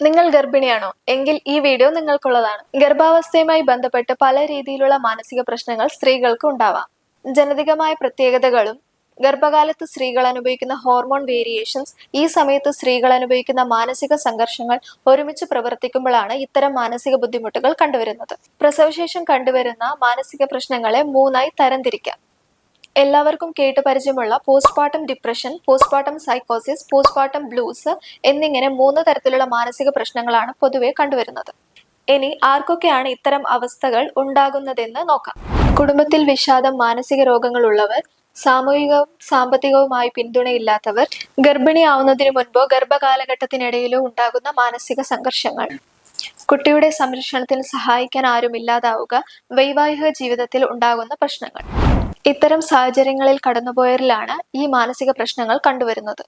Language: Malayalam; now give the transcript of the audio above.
നിങ്ങൾ ഗർഭിണിയാണോ? എങ്കിൽ ഈ വീഡിയോ നിങ്ങൾക്കുള്ളതാണ്. ഗർഭാവസ്ഥയുമായി ബന്ധപ്പെട്ട് പല രീതിയിലുള്ള മാനസിക പ്രശ്നങ്ങൾ സ്ത്രീകൾക്ക് ഉണ്ടാവാം. ജനിതകമായ പ്രത്യേകതകളും ഗർഭകാലത്ത് സ്ത്രീകൾ അനുഭവിക്കുന്ന ഹോർമോൺ വേരിയേഷൻസ്, ഈ സമയത്ത് സ്ത്രീകൾ അനുഭവിക്കുന്ന മാനസിക സംഘർഷങ്ങൾ ഒരുമിച്ച് പ്രവർത്തിക്കുമ്പോഴാണ് ഇത്തരം മാനസിക ബുദ്ധിമുട്ടുകൾ കണ്ടുവരുന്നത്. പ്രസവശേഷം കണ്ടുവരുന്ന മാനസിക പ്രശ്നങ്ങളെ മൂന്നായി തരംതിരിക്കാം. എല്ലാവർക്കും കേട്ടു പരിചയമുള്ള പോസ്റ്റ്മോർട്ടം ഡിപ്രഷൻ, പോസ്റ്റ്മോർട്ടം സൈക്കോസിസ്, പോസ്റ്റ്മോർട്ടം ബ്ലൂസ് എന്നിങ്ങനെ 3 തരത്തിലുള്ള മാനസിക പ്രശ്നങ്ങളാണ് പൊതുവെ കണ്ടുവരുന്നത്. ഇനി ആർക്കൊക്കെയാണ് ഇത്തരം അവസ്ഥകൾ ഉണ്ടാകുന്നതെന്ന് നോക്കാം. കുടുംബത്തിൽ വിഷാദം, മാനസിക രോഗങ്ങൾ ഉള്ളവർ, സാമൂഹികവും സാമ്പത്തികവുമായി പിന്തുണയില്ലാത്തവർ, ഗർഭിണിയാവുന്നതിന് മുൻപോ ഗർഭകാലഘട്ടത്തിനിടയിലോ ഉണ്ടാകുന്ന മാനസിക സംഘർഷങ്ങൾ, കുട്ടിയുടെ സംരക്ഷണത്തിന് സഹായിക്കാൻ ആരുമില്ലാതാവുക, വൈവാഹിക ജീവിതത്തിൽ ഉണ്ടാകുന്ന പ്രശ്നങ്ങൾ. ഇത്തരം സാഹചര്യങ്ങളിൽ കടന്നുപോയവരിലാണ് ഈ മാനസിക പ്രശ്നങ്ങൾ കണ്ടുവരുന്നത്.